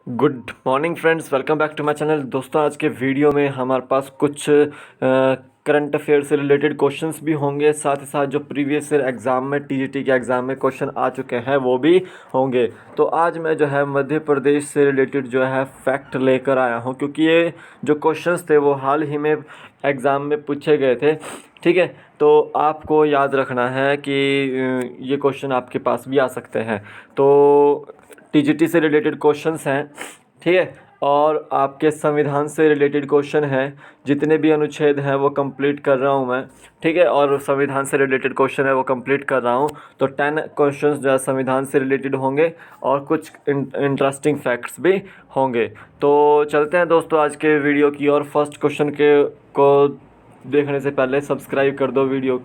Good morning friends, welcome back to my channel. दोस्तों, आज के वीडियो में हमारे पास कुछ करंट अफेयर से रिलेटेड क्वेश्चंस भी होंगे, साथ ही साथ जो प्रीवियस ईयर एग्ज़ाम में टीजीटी के एग्ज़ाम में क्वेश्चन आ चुके हैं वो भी होंगे। तो आज मैं जो है मध्य प्रदेश से रिलेटेड जो है फैक्ट लेकर आया हूँ, क्योंकि ये जो क्वेश्चंस थे वो हाल ही में एग्ज़ाम में पूछे गए थे। ठीक है, तो आपको याद रखना है कि ये क्वेश्चन आपके पास भी आ सकते हैं। तो टीजीटी से रिलेटेड क्वेश्चंस हैं, ठीक है, और आपके संविधान से रिलेटेड क्वेश्चन हैं। जितने भी अनुच्छेद हैं वो कंप्लीट कर रहा हूँ मैं, ठीक है, और संविधान से रिलेटेड क्वेश्चन है वो कंप्लीट कर रहा हूँ। तो 10 क्वेश्चंस जो है संविधान से रिलेटेड होंगे और कुछ इंटरेस्टिंग फैक्ट्स भी होंगे। तो चलते हैं दोस्तों आज के वीडियो की और फर्स्ट क्वेश्चन को देखने से पहले सब्सक्राइब कर दो वीडियो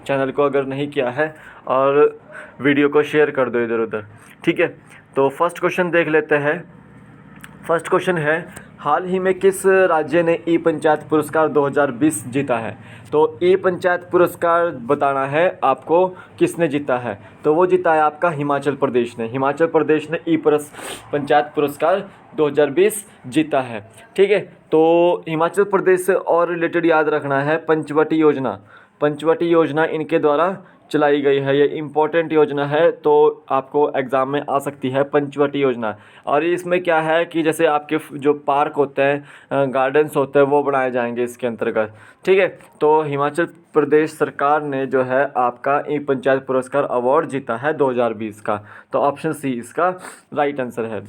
चैनल को अगर नहीं किया है, और वीडियो को शेयर कर दो इधर उधर, ठीक है। तो फर्स्ट क्वेश्चन देख लेते हैं। फर्स्ट क्वेश्चन है, हाल ही में किस राज्य ने ई पंचायत पुरस्कार 2020 जीता है? तो ई पंचायत पुरस्कार बताना है आपको किसने जीता है। तो वो जीता है आपका हिमाचल प्रदेश ने। हिमाचल प्रदेश ने ई पंचायत पुरस्कार 2020 जीता है, ठीक है। तो हिमाचल प्रदेश से और रिलेटेड याद रखना है पंचवटी योजना। पंचवटी योजना इनके द्वारा चलाई गई है, ये इम्पोर्टेंट योजना है, तो आपको एग्ज़ाम में आ सकती है पंचवटी योजना। और इसमें क्या है कि जैसे आपके जो पार्क होते हैं, गार्डन्स होते हैं, वो बनाए जाएंगे इसके अंतर्गत, ठीक है। तो हिमाचल प्रदेश सरकार ने जो है आपका ई पंचायत पुरस्कार अवार्ड जीता है 2020 का। तो ऑप्शन सी इसका राइट आंसर है।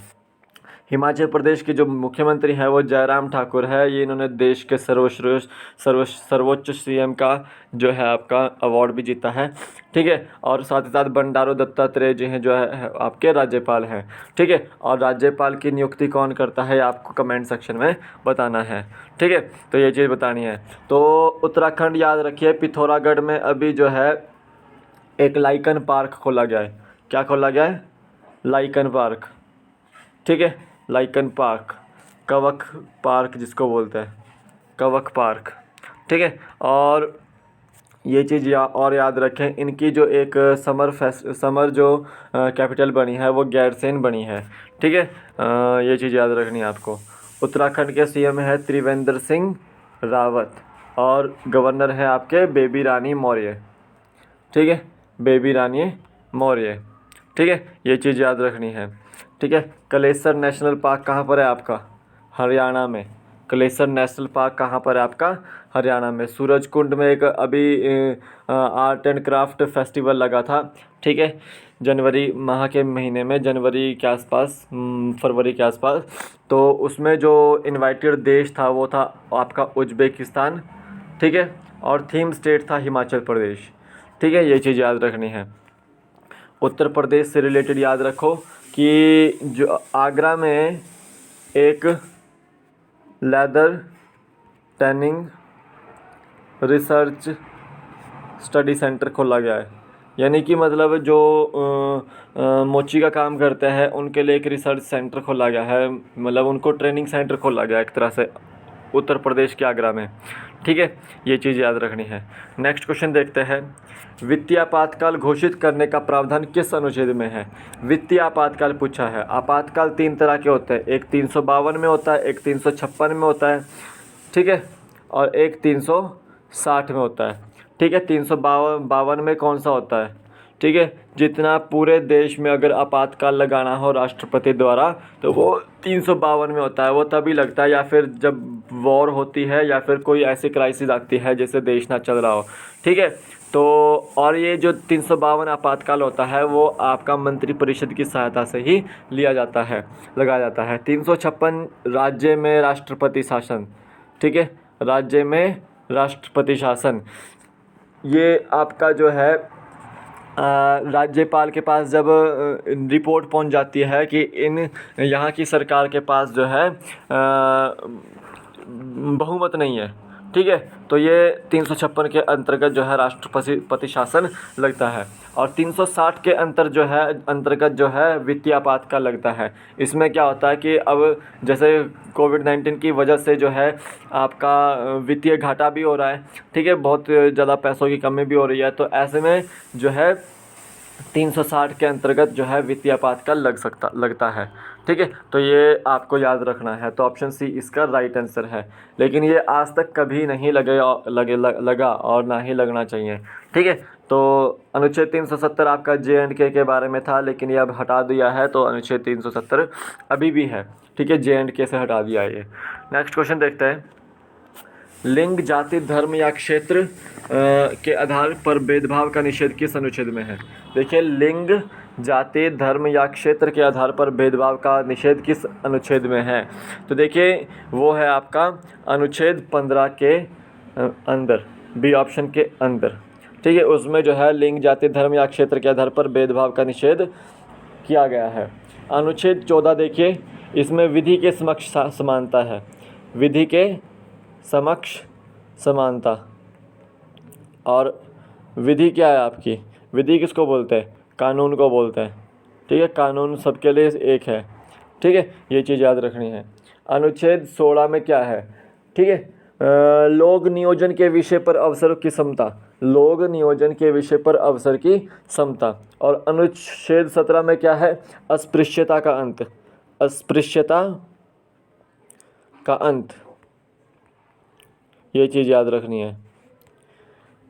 हिमाचल प्रदेश के जो मुख्यमंत्री हैं वो जयराम ठाकुर है। ये इन्होंने देश के सर्वोच्च सीएम का जो है आपका अवार्ड भी जीता है, ठीक है। और साथ ही साथ बंडारू दत्तात्रेय जी हैं जो है आपके राज्यपाल हैं, ठीक है। और राज्यपाल की नियुक्ति कौन करता है आपको कमेंट सेक्शन में बताना है, ठीक है। तो ये चीज़ बतानी है। तो उत्तराखंड याद रखिए, पिथौरागढ़ में अभी जो है एक लाइकन पार्क खोला गया है। क्या खोला गया है? लाइकन पार्क, ठीक है। लाइकन पार्क, कवक पार्क जिसको बोलते हैं, कवक पार्क, ठीक है। और ये चीज़ और याद रखें, इनकी जो एक समर जो कैपिटल बनी है वो गैरसैंण बनी है, ठीक है। ये चीज़ याद रखनी है आपको। उत्तराखंड के सीएम है त्रिवेंद्र सिंह रावत, और गवर्नर है आपके बेबी रानी मौर्य, ठीक है, बेबी रानी मौर्य, ठीक है। ये चीज़ याद रखनी है, ठीक है। कलेसर नेशनल पार्क कहाँ पर है आपका? हरियाणा में। कलेसर नेशनल पार्क कहाँ पर है आपका? हरियाणा में। सूरजकुंड में एक अभी आर्ट एंड क्राफ्ट फेस्टिवल लगा था, ठीक है, जनवरी माह के महीने में, जनवरी के आसपास, फरवरी के आसपास। तो उसमें जो इनवाइटेड देश था वो था आपका उज्बेकिस्तान, ठीक है, और थीम स्टेट था हिमाचल प्रदेश, ठीक है। ये चीज़ याद रखनी है। उत्तर प्रदेश से रिलेटेड याद रखो कि जो आगरा में एक leather tanning research study centre खोला गया है। यानी कि मतलब जो मोची का काम करते हैं उनके लिए एक रिसर्च सेंटर खोला गया है, मतलब उनको ट्रेनिंग सेंटर खोला गया है एक तरह से उत्तर प्रदेश के आगरा में, ठीक है। ये चीज़ याद रखनी है। नेक्स्ट क्वेश्चन देखते हैं। वित्तीय आपातकाल घोषित करने का प्रावधान किस अनुच्छेद में है? वित्तीय आपातकाल पूछा है। आपातकाल 3 तरह के होते हैं, एक 352 में होता है, एक 356 में होता है, ठीक है, और एक 360 में होता है, ठीक है। 352 में कौन सा होता है? ठीक है, जितना पूरे देश में अगर आपातकाल लगाना हो राष्ट्रपति द्वारा तो वो 352 में होता है। वो तभी लगता है या फिर जब वॉर होती है या फिर कोई ऐसी क्राइसिस आती है जैसे देश ना चल रहा हो, ठीक है। तो और ये जो 352 आपातकाल होता है वो आपका मंत्रिपरिषद की सहायता से ही लिया जाता है, लगाया जाता है। 356 राज्य में राष्ट्रपति शासन, ठीक है, राज्य में राष्ट्रपति शासन। ये आपका जो है राज्यपाल के पास जब रिपोर्ट पहुंच जाती है कि यहाँ की सरकार के पास जो है बहुमत नहीं है, ठीक है, तो ये 356 के अंतर्गत जो है राष्ट्रपति शासन लगता है। और 360 के अंतर्गत जो है वित्तीय आपातकाल लगता है। इसमें क्या होता है कि अब जैसे कोविड-19 की वजह से जो है आपका वित्तीय घाटा भी हो रहा है, ठीक है, बहुत ज़्यादा पैसों की कमी भी हो रही है। तो ऐसे में जो है 360 के अंतर्गत जो है वित्तीय आपातकाल लगता है। ठीक है, तो ये आपको याद रखना है। तो ऑप्शन सी इसका राइट आंसर है, लेकिन ये आज तक कभी नहीं लगा और ना ही लगना चाहिए। ठीक है, तो अनुच्छेद 370 आपका J&K के बारे में था, लेकिन ये अब हटा दिया है, तो अनुच्छेद 370 अभी भी है। ठीक है, J&K से हटा दिया है ये। नेक्स्ट क्वेश्चन देखते हैं। लिंग, जाति, धर्म या क्षेत्र के आधार पर भेदभाव का निषेध किस अनुच्छेद में है? देखिए, लिंग, जाति, धर्म या क्षेत्र के आधार पर भेदभाव का निषेध किस अनुच्छेद में है? तो देखिए, वो है आपका अनुच्छेद 15 के अंदर, बी ऑप्शन के अंदर। ठीक है, उसमें जो है लिंग, जाति, धर्म या क्षेत्र के आधार पर भेदभाव का निषेध किया गया है। अनुच्छेद 14 देखिए, इसमें विधि के समक्ष समानता है। विधि के समक्ष समानता। और विधि क्या है आपकी? विधि किसको बोलते हैं? कानून को बोलते हैं। ठीक है, कानून सबके लिए एक है। ठीक है, ये चीज़ याद रखनी है। अनुच्छेद 16 में क्या है? ठीक है, लोग नियोजन के विषय पर अवसर की समता। लोग नियोजन के विषय पर अवसर की समता। और अनुच्छेद 17 में क्या है? अस्पृश्यता का अंत। अस्पृश्यता का अंत, ये चीज़ याद रखनी है।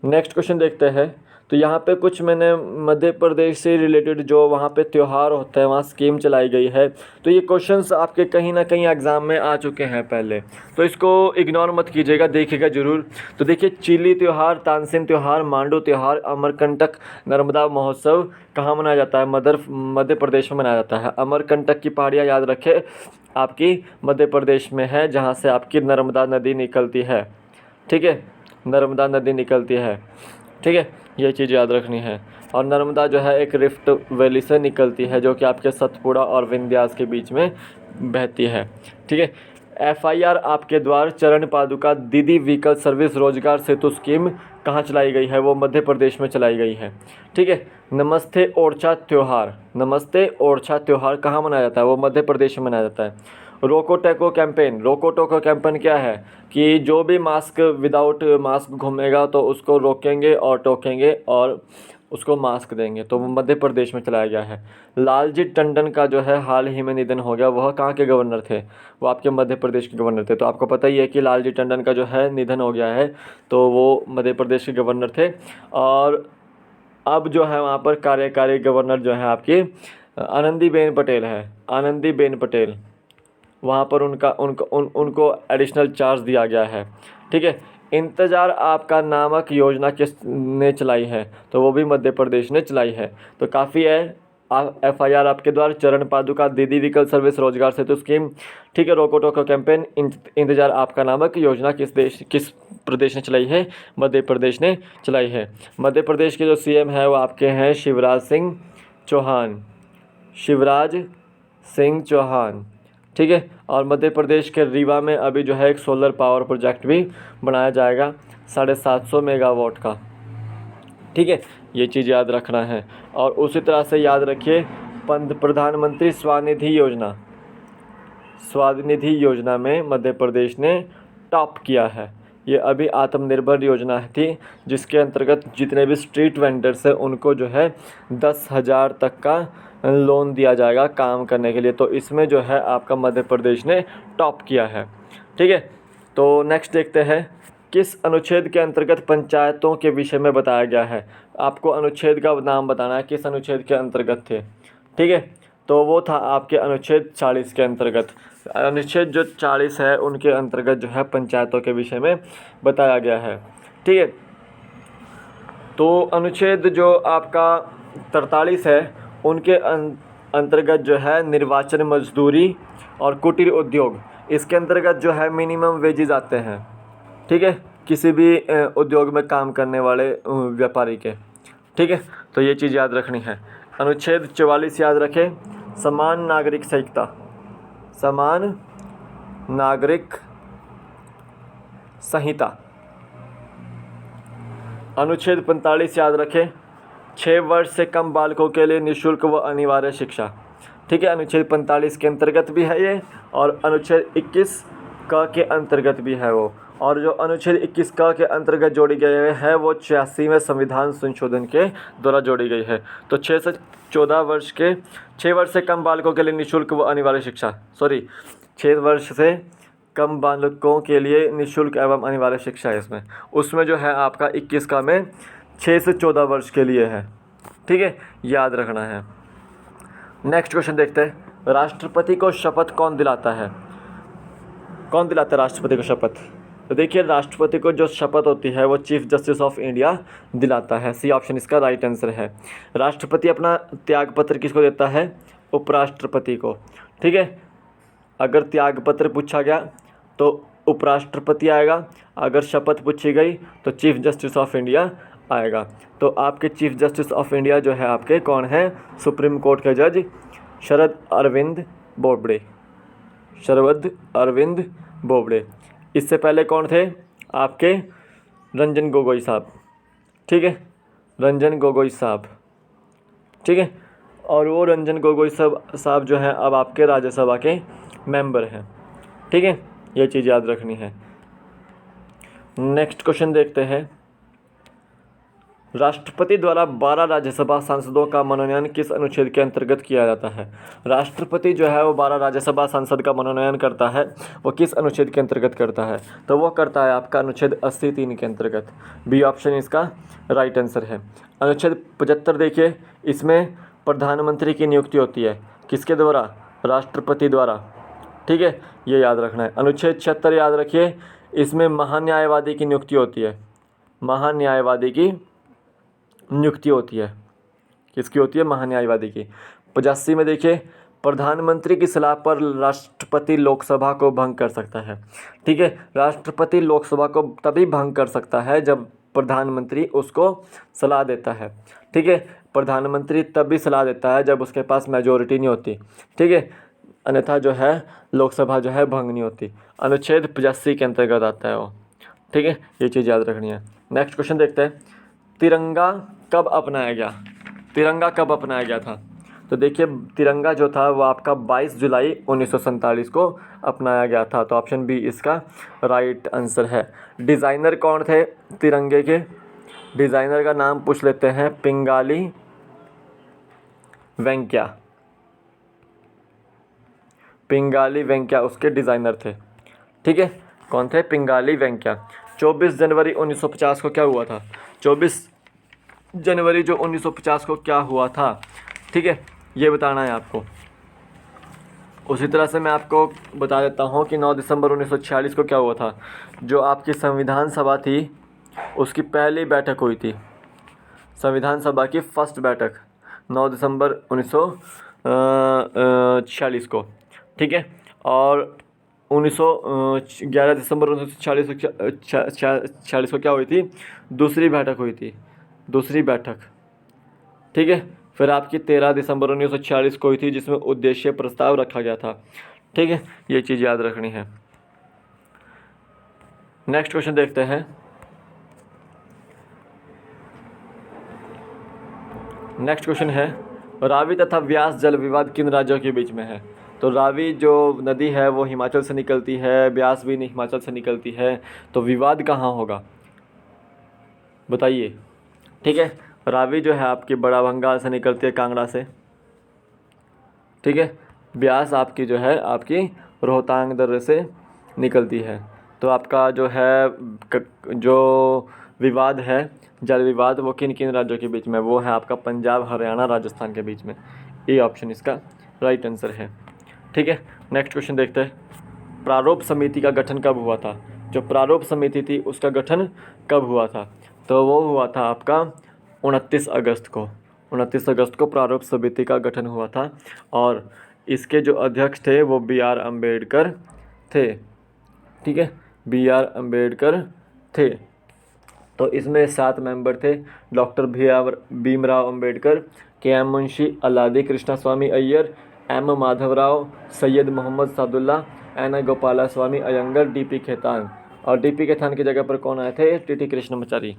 नेक्स्ट क्वेश्चन देखते हैं। तो यहाँ पे कुछ मैंने मध्य प्रदेश से रिलेटेड जो वहाँ पे त्यौहार होता है, वहाँ स्कीम चलाई गई है। तो ये क्वेश्चंस आपके कहीं ना कहीं एग्ज़ाम में आ चुके हैं पहले, तो इसको इग्नोर मत कीजिएगा, देखिएगा ज़रूर। तो देखिए, चिली त्यौहार, तानसेन त्यौहार, मांडू त्यौहार, अमरकंटक नर्मदा महोत्सव कहाँ मनाया जाता है? मध्य प्रदेश में मनाया जाता है। अमरकंटक की पहाड़ियाँ याद रखें, आपकी मध्य प्रदेश में है, जहाँ से आपकी नर्मदा नदी निकलती है। ठीक है, नर्मदा नदी निकलती है। ठीक है, ये चीज़ याद रखनी है। और नर्मदा जो है एक रिफ्ट वैली से निकलती है, जो कि आपके सतपुड़ा और विंध्यास के बीच में बहती है। ठीक है, FIR आपके द्वार चरण पादुका दीदी व्हीकल सर्विस रोजगार सेतु स्कीम कहाँ चलाई गई है? वो मध्य प्रदेश में चलाई गई है। ठीक है, नमस्ते ओरछा त्यौहार, नमस्ते ओरछा त्यौहार कहाँ मनाया जाता है? वो मध्य प्रदेश में मनाया जाता है। रोको टोको कैंपेन, रोको टोको कैंपेन क्या है? कि जो भी मास्क विदाउट मास्क घूमेगा तो उसको रोकेंगे और टोकेंगे और उसको मास्क देंगे। तो वो मध्य प्रदेश में चलाया गया है। लालजी टंडन का जो है हाल ही में निधन हो गया, वह कहाँ के गवर्नर थे? वो आपके मध्य प्रदेश के गवर्नर थे। तो आपको पता ही है कि लालजी टंडन का जो है निधन हो गया है, तो वो मध्य प्रदेश के गवर्नर थे। और अब जो है वहाँ पर कार्यकारी गवर्नर जो है आपकी आनंदीबेन पटेल है। आनंदीबेन पटेल, वहाँ पर उनको एडिशनल चार्ज दिया गया है। ठीक है, इंतज़ार आपका नामक योजना किसने चलाई है? तो वो भी मध्य प्रदेश ने चलाई है। तो काफ़ी है। FIR आपके द्वारा चरण पादुका दीदी व्हीकल सर्विस रोजगार सेतु स्कीम। ठीक है, रोको टोको कैंपेन, इंतज़ार आपका नामक योजना किस प्रदेश ने चलाई है? मध्य प्रदेश ने चलाई है। मध्य प्रदेश के जो CM है वो आपके हैं शिवराज सिंह चौहान। शिवराज सिंह चौहान। ठीक है, और मध्य प्रदेश के रीवा में अभी जो है एक सोलर पावर प्रोजेक्ट भी बनाया जाएगा 750 मेगावाट का। ठीक है, ये चीज़ याद रखना है। और उसी तरह से याद रखिए, प्रधानमंत्री स्वनिधि योजना, स्वनिधि योजना में मध्य प्रदेश ने टॉप किया है। ये अभी आत्मनिर्भर योजना थी, जिसके अंतर्गत जितने भी स्ट्रीट वेंडर्स हैं उनको जो है 10,000 तक का लोन दिया जाएगा काम करने के लिए। तो इसमें जो है आपका मध्य प्रदेश ने टॉप किया है। ठीक है, तो नेक्स्ट देखते हैं। किस अनुच्छेद के अंतर्गत पंचायतों के विषय में बताया गया है? आपको अनुच्छेद का नाम बताना है, किस अनुच्छेद के अंतर्गत थे। ठीक है, तो वो था आपके अनुच्छेद 40 के अंतर्गत। अनुच्छेद जो 40 है उनके अंतर्गत जो है पंचायतों के विषय में बताया गया है। ठीक है, तो अनुच्छेद जो आपका 43 है उनके अंतर्गत जो है निर्वाचन, मजदूरी और कुटीर उद्योग, इसके अंतर्गत जो है मिनिमम वेजेस आते हैं। ठीक है, किसी भी उद्योग में काम करने वाले व्यापारी के। ठीक है, तो ये चीज़ याद रखनी है। अनुच्छेद 44 याद रखें, समान नागरिक संहिता, समान नागरिक संहिता। अनुच्छेद 45 याद रखें, 6 वर्ष से कम बालकों के लिए निःशुल्क व अनिवार्य शिक्षा। ठीक है, अनुच्छेद 45 के अंतर्गत भी है ये, और अनुच्छेद 21 का के अंतर्गत भी है वो। और जो अनुच्छेद 21 का के अंतर्गत जोड़ी गई है वो 86वें संविधान संशोधन के द्वारा जोड़ी गई है। तो 6 से 14 वर्ष के 6 वर्ष से कम बालकों के लिए निःशुल्क व अनिवार्य शिक्षा 6 वर्ष से कम बालकों के लिए निःशुल्क एवं अनिवार्य शिक्षा है इसमें। उसमें जो है आपका 21 का में 6 से 14 वर्ष के लिए है। ठीक है, याद रखना है। नेक्स्ट क्वेश्चन देखते हैं, राष्ट्रपति को शपथ कौन दिलाता है? कौन दिलाता है राष्ट्रपति को शपथ? तो देखिए, राष्ट्रपति को जो शपथ होती है वो चीफ जस्टिस ऑफ इंडिया दिलाता है। सी ऑप्शन इसका राइट आंसर है। राष्ट्रपति अपना त्यागपत्र किसको देता है? उपराष्ट्रपति को। ठीक है, अगर त्यागपत्र पूछा गया तो उपराष्ट्रपति आएगा, अगर शपथ पूछी गई तो चीफ जस्टिस ऑफ इंडिया आएगा। तो आपके चीफ जस्टिस ऑफ इंडिया जो है आपके कौन है? सुप्रीम कोर्ट के जज शरद अरविंद बोबडे। शरद अरविंद बोबडे। इससे पहले कौन थे? आपके रंजन गोगोई साहब। ठीक है, रंजन गोगोई साहब। ठीक है, और वो रंजन गोगोई साहब जो हैं अब आपके राज्यसभा के मेंबर हैं। ठीक है, ये चीज़ याद रखनी है। नेक्स्ट क्वेश्चन देखते हैं, राष्ट्रपति द्वारा 12 राज्यसभा सांसदों का मनोनयन किस अनुच्छेद के अंतर्गत किया जाता है? राष्ट्रपति जो है वो 12 राज्यसभा सांसद का मनोनयन करता है, वो किस अनुच्छेद के अंतर्गत करता है? तो वो करता है आपका अनुच्छेद 80(3) के अंतर्गत। बी ऑप्शन इसका राइट आंसर है। अनुच्छेद 75 देखिए, इसमें प्रधानमंत्री की नियुक्ति होती है, किसके द्वारा? राष्ट्रपति द्वारा। ठीक है, ये याद रखना है। अनुच्छेद 76 याद रखिए, इसमें महान्यायवादी की नियुक्ति होती है। महान्यायवादी की नियुक्ति होती है, किसकी होती है? महान्यायवादी की। 85 में देखिए, प्रधानमंत्री की सलाह पर राष्ट्रपति लोकसभा को भंग कर सकता है। ठीक है, राष्ट्रपति लोकसभा को तभी भंग कर सकता है जब प्रधानमंत्री उसको सलाह देता है। ठीक है, प्रधानमंत्री तभी सलाह देता है जब उसके पास मेजोरिटी नहीं होती। ठीक है, अन्यथा जो है लोकसभा जो है भंग नहीं होती। अनुच्छेद 85 के अंतर्गत आता है वो। ठीक है, ये चीज़ याद रखनी है। नेक्स्ट क्वेश्चन देखते हैं, तिरंगा कब अपनाया गया? तिरंगा कब अपनाया गया था? तो देखिए, तिरंगा जो था वो आपका 22 जुलाई 1947 को अपनाया गया था। तो ऑप्शन बी इसका राइट आंसर है। डिज़ाइनर कौन थे तिरंगे के? डिज़ाइनर का नाम पूछ लेते हैं, पिंगाली वेंकैया। पिंगाली वेंकैया उसके डिज़ाइनर थे। ठीक है, कौन थे? पिंगाली वेंकैया। 24 जनवरी 1950 को क्या हुआ था? 24 जनवरी जो 1950 को क्या हुआ था? ठीक है, ये बताना है आपको। उसी तरह से मैं आपको बता देता हूँ कि 9 दिसंबर 1946 को क्या हुआ था। जो आपकी संविधान सभा थी उसकी पहली बैठक हुई थी। संविधान सभा की फर्स्ट बैठक 9 दिसंबर 1946 को। ठीक है, और 11 दिसंबर 1946 को क्या हुई थी? दूसरी बैठक हुई थी, दूसरी बैठक। ठीक है, फिर आपकी 13 दिसंबर 1946 को हुई थी जिसमें उद्देश्य प्रस्ताव रखा गया था। ठीक है, ये चीज़ याद रखनी है। नेक्स्ट क्वेश्चन देखते हैं, नेक्स्ट क्वेश्चन है, रावी तथा व्यास जल विवाद किन राज्यों के बीच में है? तो रावी जो नदी है वो हिमाचल से निकलती है, व्यास भी हिमाचल से निकलती है, तो विवाद कहाँ होगा बताइए? ठीक है, रावी जो है आपकी बड़ा भंगाल से निकलती है, कांगड़ा से। ठीक है, व्यास आपकी जो है आपकी रोहतांग दर्रे से निकलती है। तो आपका जो है जो विवाद है जल विवाद वो किन किन राज्यों के बीच में? वो है आपका पंजाब, हरियाणा, राजस्थान के बीच में। ए ऑप्शन इसका राइट आंसर है। ठीक है, नेक्स्ट क्वेश्चन देखते हैं, प्रारूप समिति का गठन कब हुआ था? जो प्रारूप समिति थी उसका गठन कब हुआ था? तो वो हुआ था आपका 29 अगस्त को। 29 अगस्त को प्रारूप समिति का गठन हुआ था और इसके जो अध्यक्ष थे वो B.R. अम्बेडकर थे। ठीक है, B.R. अम्बेडकर थे। तो इसमें 7 मेंबर थे, डॉक्टर भीमराव अम्बेडकर, K.M. मुंशी, अल्लादी कृष्णा स्वामी अय्यर, M. माधवराव, सैयद मोहम्मद सादुल्ला, N. गोपाला स्वामी अयंगर, D.P. खेतान। और D.P. खेतान की जगह पर कौन आए थे? T.T. कृष्णमाचारी।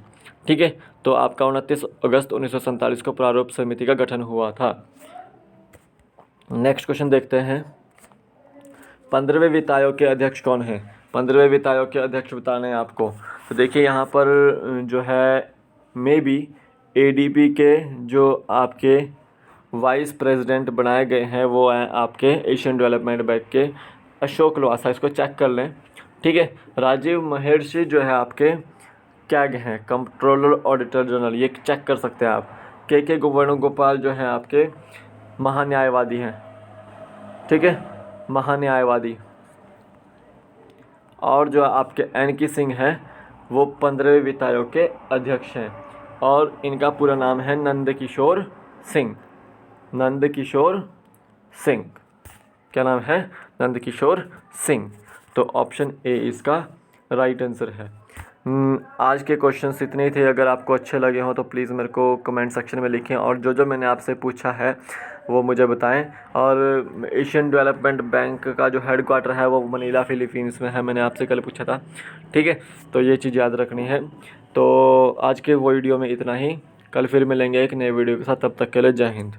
ठीक है, तो आपका 29 अगस्त 1947 को प्रारूप समिति का गठन हुआ था। नेक्स्ट क्वेश्चन देखते हैं, 15वें वित्त आयोग के अध्यक्ष कौन हैं? 15वें वित्त आयोग के अध्यक्ष बताने हैं आपको। तो देखिए यहाँ पर जो है मे बी ADB के जो आपके वाइस प्रेसिडेंट बनाए गए हैं वो हैं आपके एशियन डेवलपमेंट बैंक के अशोक लवासा। इसको चेक कर लें, ठीक है। राजीव महर्षि जो है आपके कैग हैं, कंट्रोलर ऑडिटर जनरल, ये चेक कर सकते हैं आप। के वेणुगोपाल जो हैं आपके महान्यायवादी हैं, ठीक है, महान्यायवादी। और जो आपके NK सिंह हैं वो 15वें वित्त आयोग के अध्यक्ष हैं और इनका पूरा नाम है नंदकिशोर सिंह। नंदकिशोर सिंह, क्या नाम है? नंदकिशोर सिंह। तो ऑप्शन ए इसका राइट आंसर है। आज के क्वेश्चंस इतने ही थे। अगर आपको अच्छे लगे हों तो प्लीज़ मेरे को कमेंट सेक्शन में लिखें और जो मैंने आपसे पूछा है वो मुझे बताएं। और एशियन डेवलपमेंट बैंक का जो हेडक्वार्टर है वो मनीला फिलीपींस में है, मैंने आपसे कल पूछा था, ठीक है। तो ये चीज़ याद रखनी है। तो आज के वीडियो में इतना ही, कल फिर मिलेंगे एक नए वीडियो के साथ, तब तक के लिए जय हिंद।